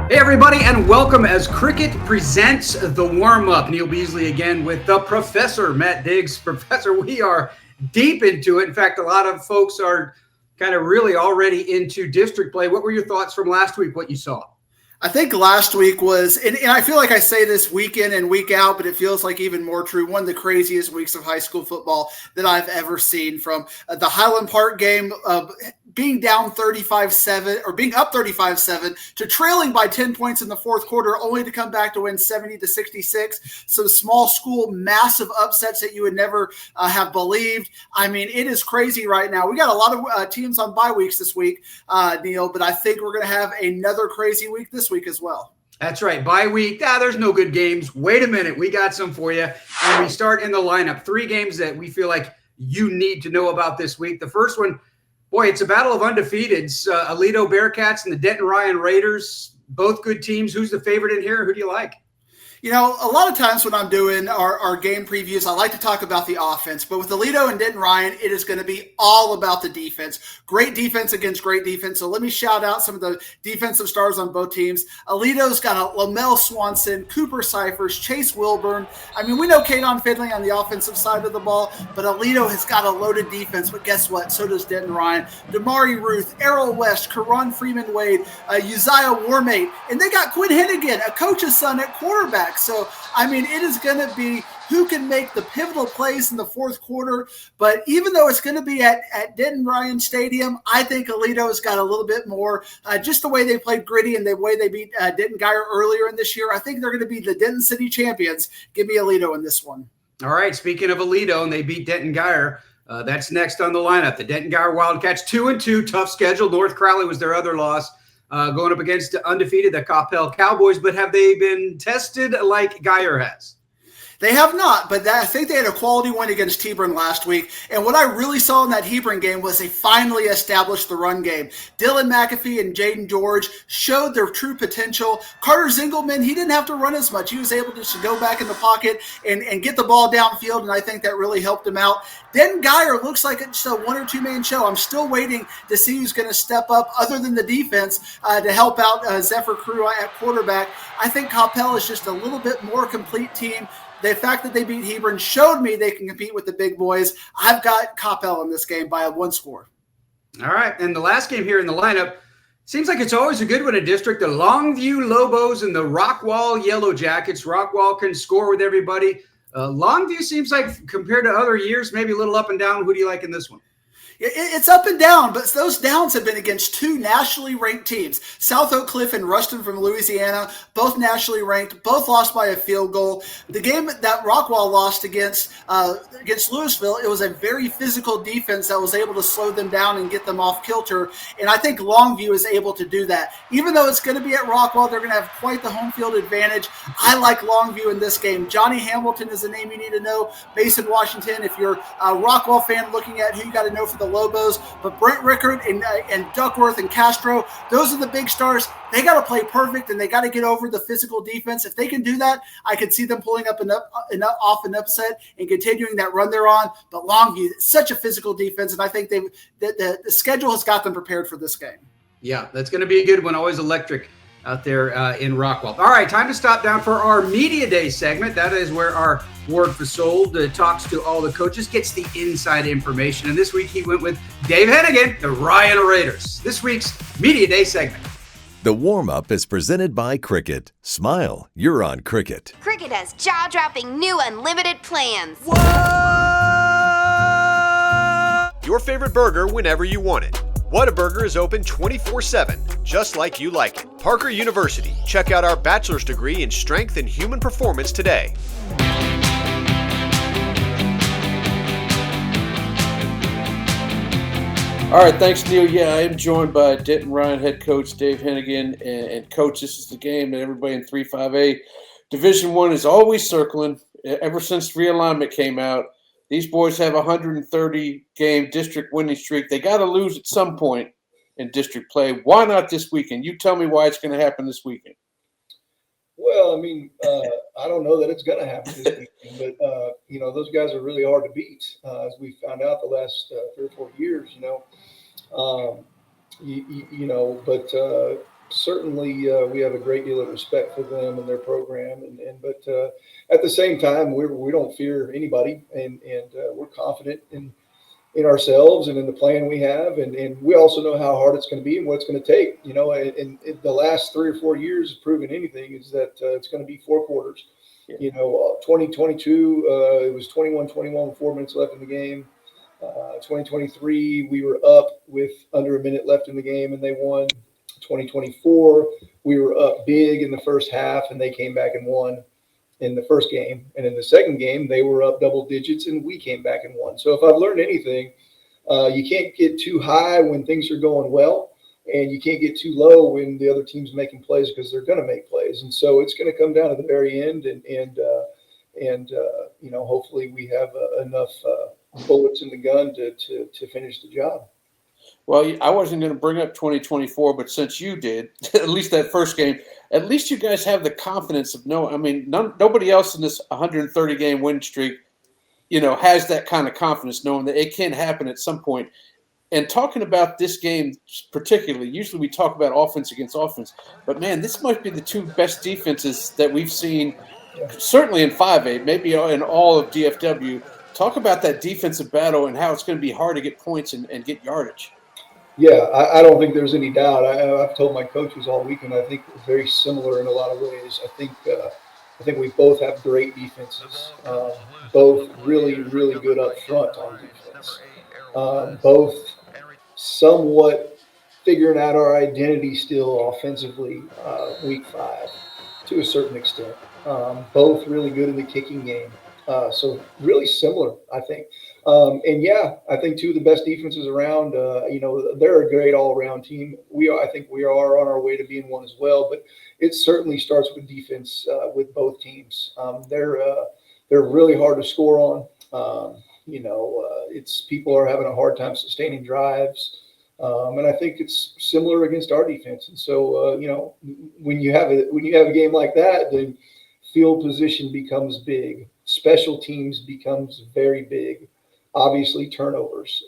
Hey everybody, and welcome as Cricket presents the warm-up. Neil Beasley again with the Professor, Matt Diggs. Professor, we are deep into it. In fact, a lot of folks are kind of really already into district play. What were your thoughts from last week, what you saw? I think last week was, and I feel like I say this week in and week out, but it feels like even more true, one of the craziest weeks of high school football that I've ever seen. From the Highland Park game being down 35-7 or being up 35-7 to trailing by 10 points in the fourth quarter, only to come back to win 70-66. So small school, massive upsets that you would never have believed. I mean, it is crazy right now. We got a lot of teams on bye weeks this week, Neil, but I think we're going to have another crazy week this week as well. That's right. Bye week. There's no good games. Wait a minute. We got some for you. And we start in the lineup. 3 games that we feel like you need to know about this week. The first one, boy, it's a battle of undefeateds. Aledo Bearcats and the Denton Ryan Raiders, both good teams. Who's the favorite in here? Who do you like? You know, a lot of times when I'm doing our game previews, I like to talk about the offense. But with Aledo and Denton Ryan, it is going to be all about the defense. Great defense against great defense. So let me shout out some of the defensive stars on both teams. Aledo's got a Lamel Swanson, Cooper Cyphers, Chase Wilburn. I mean, we know Kadon Finley on the offensive side of the ball, but Aledo has got a loaded defense. But guess what? So does Denton Ryan. Damari Ruth, Errol West, Karan Freeman Wade, Uzziah Warmate. And they got Quinn Henigan, a coach's son at quarterback. So, I mean, it is going to be who can make the pivotal plays in the fourth quarter. But even though it's going to be at Denton Ryan Stadium, I think Aledo's got a little bit more. Just the way they played gritty and the way they beat Denton Geyer earlier in this year, I think they're going to be the Denton City champions. Give me Aledo in this one. All right, speaking of Aledo, and they beat Denton Geyer, that's next on the lineup. The Denton Geyer Wildcats, 2-2, tough schedule. North Crowley was their other loss. Going up against undefeated, the Coppell Cowboys, but have they been tested like Geyer has? They have not, but I think they had a quality win against Hebron last week. And what I really saw in that Hebron game was they finally established the run game. Dylan McAfee and Jaden George showed their true potential. Carter Zingelman, he didn't have to run as much. He was able just to go back in the pocket and get the ball downfield, and I think that really helped him out. Denton Geyer looks like it's a 1 or 2 man show. I'm still waiting to see who's going to step up other than the defense to help out Zephyr Crew at quarterback. I think Coppell is just a little bit more complete team. The fact that they beat Hebron showed me they can compete with the big boys. I've got Coppell in this game by 1 score. All right, and the last game here in the lineup, seems like it's always a good one in district. The Longview Lobos and the Rockwall Yellow Jackets. Rockwall can score with everybody. Longview seems like, compared to other years, maybe a little up and down. Who do you like in this one? It's up and down, but those downs have been against 2 nationally ranked teams. South Oak Cliff and Ruston from Louisiana, both nationally ranked, both lost by a field goal. The game that Rockwall lost against Louisville, it was a very physical defense that was able to slow them down and get them off kilter, and I think Longview is able to do that. Even though it's going to be at Rockwall, they're going to have quite the home field advantage. I like Longview in this game. Johnny Hamilton is a name you need to know. Mason Washington, if you're a Rockwall fan looking at who you got to know for the Lobos, but Brent Rickard and Duckworth and Castro, those are the big stars. They got to play perfect, and they got to get over the physical defense. If they can do that, I could see them pulling up off an upset and continuing that run they're on. But Longview, such a physical defense, and I think the schedule has got them prepared for this game. Yeah, that's going to be a good one. Always electric out there in Rockwall. All right, time to stop down for our Media Day segment. That is where our Ward Fasold talks to all the coaches, gets the inside information. And this week he went with Dave Henigan, the Ryan Raiders. This week's Media Day segment. The warm-up is presented by Cricket. Smile, you're on Cricket. Cricket has jaw-dropping new unlimited plans. Whoa! Your favorite burger whenever you want it. Whataburger is open 24/7, just like you like it. Parker University. Check out our bachelor's degree in strength and human performance today. All right, thanks, Neil. Yeah, I am joined by Denton Ryan head coach Dave Henigan. And coach, this is the game that everybody in 3-5A Division I is always circling. Ever since realignment came out, these boys have a 130-game district winning streak. They got to lose at some point in district play. Why not this weekend? You tell me why it's going to happen this weekend. Well, I mean, I don't know that it's going to happen this weekend, but, those guys are really hard to beat, as we found out the last 3 or 4 years, certainly we have a great deal of respect for them and their program, but at the same time, we don't fear anybody, and we're confident in ourselves and in the plan we have, and we also know how hard it's going to be and what it's going to take. And the last 3 or 4 years has proven anything is that it's going to be 4 quarters. 2022, it was 21-21 with 4 minutes left in the game. 2023, we were up with under a minute left in the game and they won. 2024, we were up big in the first half and they came back and won in the first game. And in the second game, they were up double digits and we came back and won. So if I've learned anything, you can't get too high when things are going well, and you can't get too low when the other team's making plays, because they're going to make plays. And so it's going to come down to the very end, and hopefully we have enough bullets in the gun to finish the job. Well, I wasn't going to bring up 2024, but since you did, at least that first game, at least you guys have the confidence of nobody else in this 130-game win streak, has that kind of confidence, knowing that it can happen at some point. And talking about this game particularly, usually we talk about offense against offense, but man, this might be the 2 best defenses that we've seen, certainly in 5A, maybe in all of DFW. Talk about that defensive battle and how it's going to be hard to get points and get yardage. Yeah, I don't think there's any doubt. I've told my coaches all week, and I think we're very similar in a lot of ways. I think we both have great defenses, both really, really good up front on defense, both somewhat figuring out our identity still offensively week 5 to a certain extent. Both really good in the kicking game. So really similar, I think. I think 2 of the best defenses around. They're a great all-around team. I think we are on our way to being one as well. But it certainly starts with defense with both teams. They're really hard to score on. It's people are having a hard time sustaining drives. And I think it's similar against our defense. And so, when you have a game like that, then field position becomes big. Special teams becomes very big. Obviously, turnovers.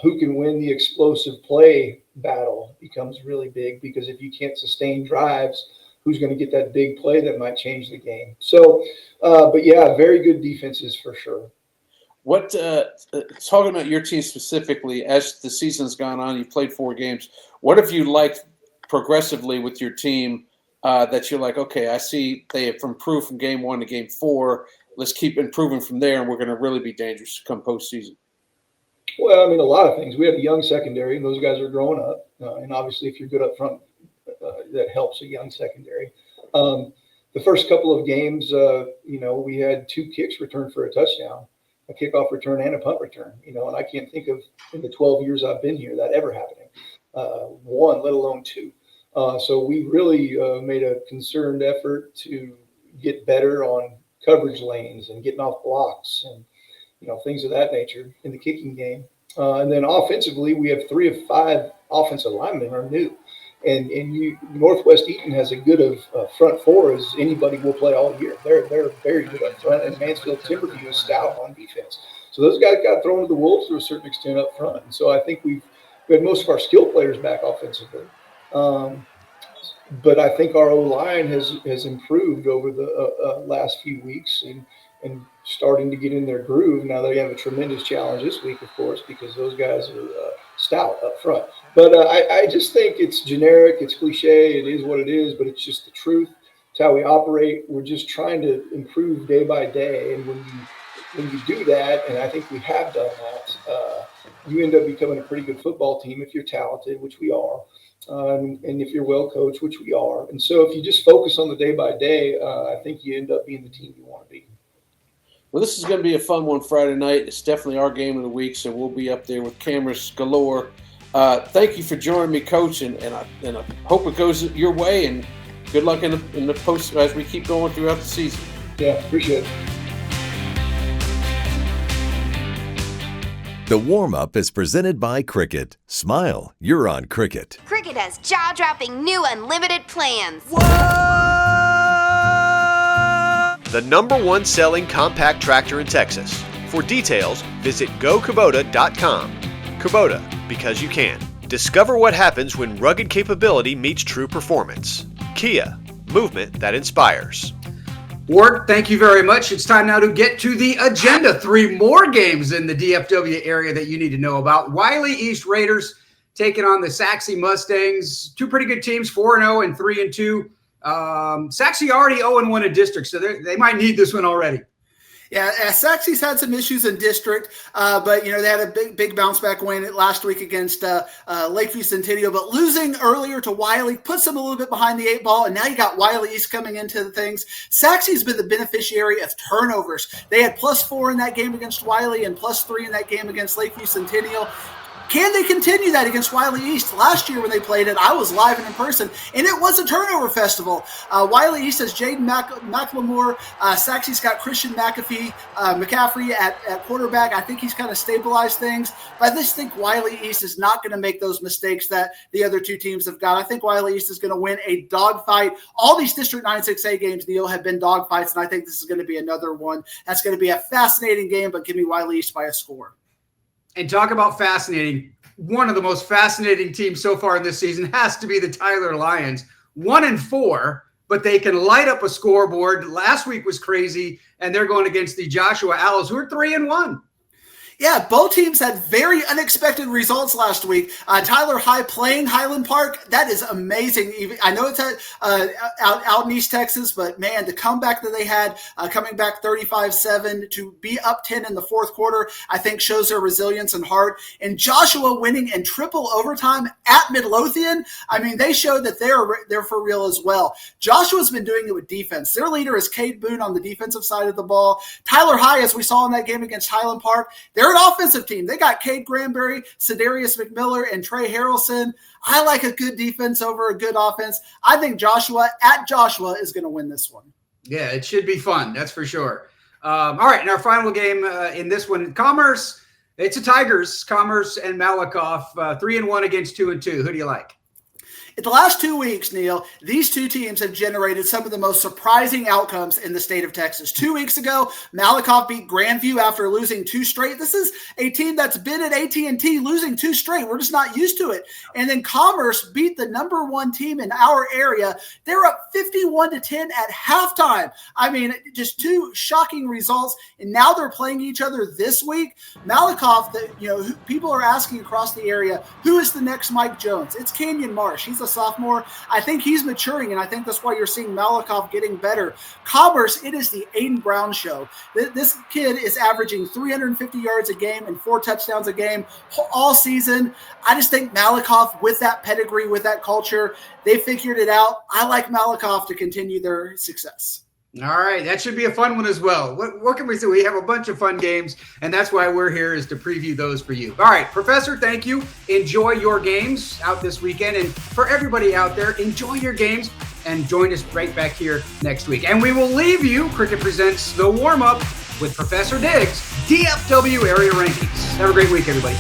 Who can win the explosive play battle becomes really big, because if you can't sustain drives, who's going to get that big play that might change the game? So, very good defenses for sure. What talking about your team specifically, as the season's gone on, you've played 4 games. What have you liked progressively with your team that you're like, okay, I see they have improved from game 1 to game 4. Let's keep improving from there, and we're going to really be dangerous come postseason? Well, I mean, a lot of things. We have a young secondary, and those guys are growing up. And obviously, if you're good up front, that helps a young secondary. The first couple of games, we had 2 kicks returned for a touchdown, a kickoff return and a punt return. And I can't think of, in the 12 years I've been here, that ever happening. 1, let alone 2. So we really made a concerted effort to get better on coverage lanes and getting off blocks and things of that nature in the kicking game. And then offensively, we have 3 of 5 offensive linemen are new. And Northwest Eaton has as good of front 4 as anybody will play all year. They're very good up front, and Mansfield Timberview is stout on defense. So those guys got thrown to the wolves to a certain extent up front. And so I think we had most of our skill players back offensively. But I think our O-line has improved over the last few weeks and starting to get in their groove. Now they have a tremendous challenge this week, of course, because those guys are stout up front. But I just think it's generic, it's cliche, it is what it is, but it's just the truth. It's how we operate. We're just trying to improve day by day. And when you do that, and I think we have done that, you end up becoming a pretty good football team if you're talented, which we are. And if you're well coached, which we are. And so if you just focus on the day by day, I think you end up being the team you want to be. Well, this is going to be a fun one Friday night. It's definitely our game of the week, so we'll be up there with cameras galore. Thank you for joining me, Coach, and I hope it goes your way, and good luck in the post as we keep going throughout the season. Yeah, appreciate it. The warm-up is presented by Cricket. Smile, you're on Cricket. Cricket has jaw-dropping new unlimited plans. The #1 selling compact tractor in Texas. For details, visit gokubota.com. Kubota, because you can. Discover what happens when rugged capability meets true performance. Kia, movement that inspires. Ward, thank you very much. It's time now to get to the agenda. 3 more games in the DFW area that you need to know about. Wiley East Raiders taking on the Saxe Mustangs. 2 pretty good teams, 4-0 and 3-2. Saxe already 0-1 in district, so they might need this one already. Yeah, Saxe's had some issues in district, but they had a big bounce back win last week against Lakeview Centennial. But losing earlier to Wiley puts them a little bit behind the 8 ball, and now you got Wiley East coming into the things. Saxe's been the beneficiary of turnovers. They had +4 in that game against Wiley and +3 in that game against Lakeview Centennial. Can they continue that against Wiley East? Last year when they played it, I was live and in person, and it was a turnover festival. Wiley East has Jaden McLemore. Saxe's got Christian McCaffrey at quarterback. I think he's kind of stabilized things. But I just think Wiley East is not going to make those mistakes that the other 2 teams have got. I think Wiley East is going to win a dogfight. All these District 9-6A games, Neil, have been dogfights, and I think this is going to be another one. That's going to be a fascinating game, but give me Wiley East by a score. And talk about fascinating. One of the most fascinating teams so far in this season has to be the Tyler Lions. 1-4, but they can light up a scoreboard. Last week was crazy, and they're going against the Joshua Owls, who are 3-1. Yeah, both teams had very unexpected results last week. Tyler High playing Highland Park, that is amazing. I know it's out in East Texas, but man, the comeback that they had, coming back 35-7 to be up 10 in the 4th quarter, I think shows their resilience and heart. And Joshua winning in triple overtime at Midlothian, I mean, they showed that they're for real as well. Joshua's been doing it with defense. Their leader is Cade Boone on the defensive side of the ball. Tyler High, as we saw in that game against Highland Park, they're an offensive team. They got Cade Granberry, Cedarius McMiller, and Trey Harrelson. I like a good defense over a good offense. I think Joshua is going to win this one. Yeah, it should be fun. That's for sure. All right, in our final game in this one, Commerce, it's a Tigers, Commerce and Malakoff, 3-1 against 2-2. Who do you like? In the last 2 weeks, Neil, these 2 teams have generated some of the most surprising outcomes in the state of Texas. 2 weeks ago, Malakoff beat Grandview after losing 2 straight. This is a team that's been at AT&T losing 2 straight. We're just not used to it. And then Commerce beat the number 1 team in our area. They're up 51-10 at halftime. I mean, just 2 shocking results. And now they're playing each other this week. Malakoff, people are asking across the area, who is the next Mike Jones? It's Canyon Marsh. He's a sophomore. I think he's maturing, and I think that's why you're seeing Malakoff getting better. Commerce, it is the Aiden Brown show. This kid is averaging 350 yards a game and 4 touchdowns a game all season. I just think Malakoff, with that pedigree, with that culture, they figured it out. I like Malakoff to continue their success. All right, that should be a fun one as well. What can we say? We have a bunch of fun games, and that's why we're here, is to preview those for you. All right, Professor, thank you. Enjoy your games out this weekend. And for everybody out there, enjoy your games and join us right back here next week. And we will leave you, Cricket Presents The Warm-Up, with Professor Diggs, DFW Area Rankings. Have a great week, everybody.